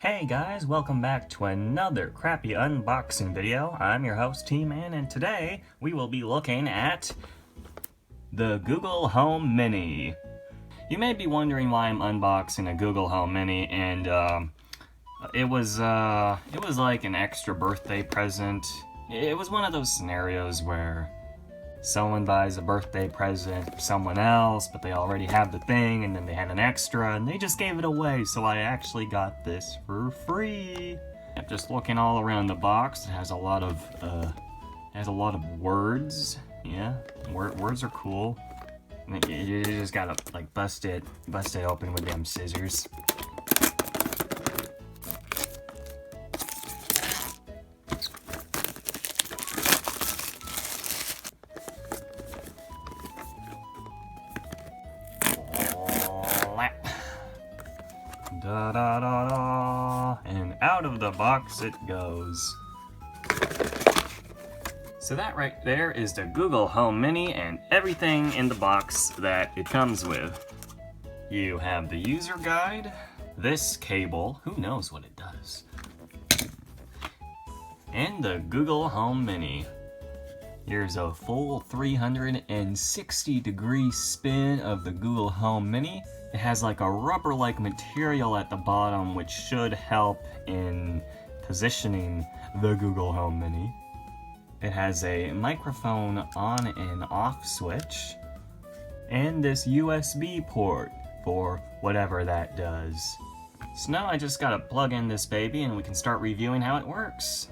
Hey guys, welcome back to another crappy unboxing video. I'm your host TMAN, and today we will be looking at the Google Home Mini. You may be wondering why I'm unboxing a Google Home Mini, and it was like an extra birthday present. It was one of those scenarios where someone buys a birthday present for someone else, but they already have the thing, and then they had an extra, and they just gave it away, so I actually got this for free. Just looking all around the box, it has a lot of words. Yeah, words are cool. You just gotta like bust it open with them scissors. Da da da da, and out of the box it goes. So that right there is the Google Home Mini and everything in the box that it comes with. You have the user guide, this cable, who knows what it does, and the Google Home Mini. Here's a full 360-degree spin of the Google Home Mini. It has like a rubber-like material at the bottom, which should help in positioning the Google Home Mini. It has a microphone on and off switch, and this USB port for whatever that does. So now I just gotta plug in this baby and we can start reviewing how it works.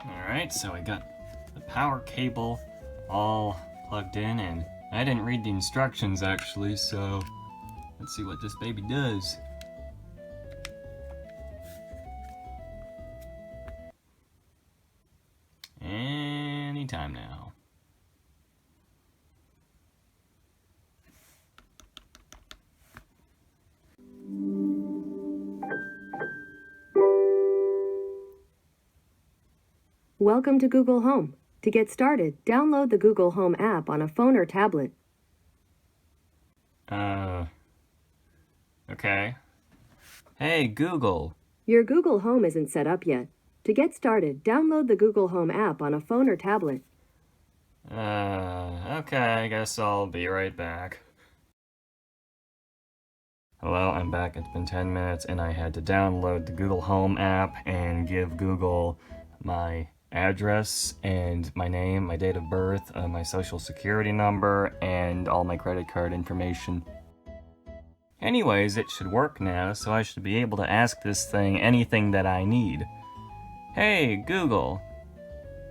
Alright, so I got the power cable all plugged in, and I didn't read the instructions actually, so let's see what this baby does. Anytime now. Welcome to Google Home. To get started, download the Google Home app on a phone or tablet. Okay. Hey, Google. Your Google Home isn't set up yet. To get started, download the Google Home app on a phone or tablet. Okay, I guess I'll be right back. Hello, I'm back. It's been 10 minutes, and I had to download the Google Home app and give Google my address and my name, my date of birth, my social security number, and all my credit card information. Anyways, it should work now, so I should be able to ask this thing anything that I need. Hey, Google,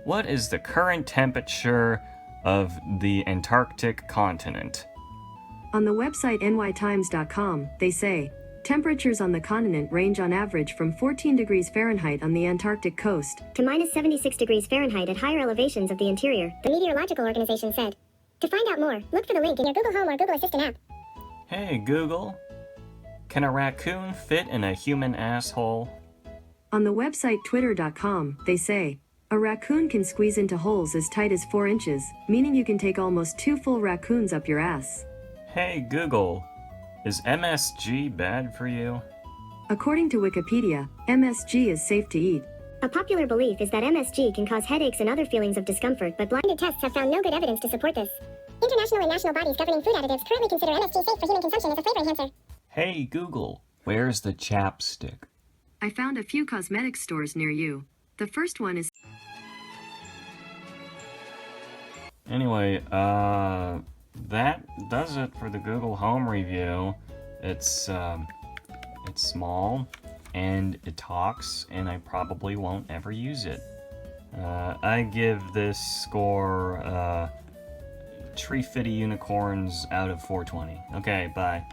what is the current temperature of the Antarctic continent? On the website nytimes.com, they say, temperatures on the continent range on average from 14 degrees Fahrenheit on the Antarctic coast to minus 76 degrees Fahrenheit at higher elevations of the interior, the Meteorological Organization said. To find out more, look for the link in your Google Home or Google Assistant app. Hey, Google, can a raccoon fit in a human asshole? On the website twitter.com, they say, a raccoon can squeeze into holes as tight as 4 inches, meaning you can take almost 2 full raccoons up your ass. Hey, Google, is MSG bad for you? According to Wikipedia, MSG is safe to eat. A popular belief is that MSG can cause headaches and other feelings of discomfort, but blinded tests have found no good evidence to support this. International and national bodies governing food additives currently consider MSG safe for human consumption as a flavor enhancer. Hey, Google, where's the chapstick? I found a few cosmetics stores near you. The first one is... Anyway, that does it for the Google Home review. It's small, and it talks, and I probably won't ever use it. I give this score, Tree Fitty Unicorns out of 420. Okay, bye.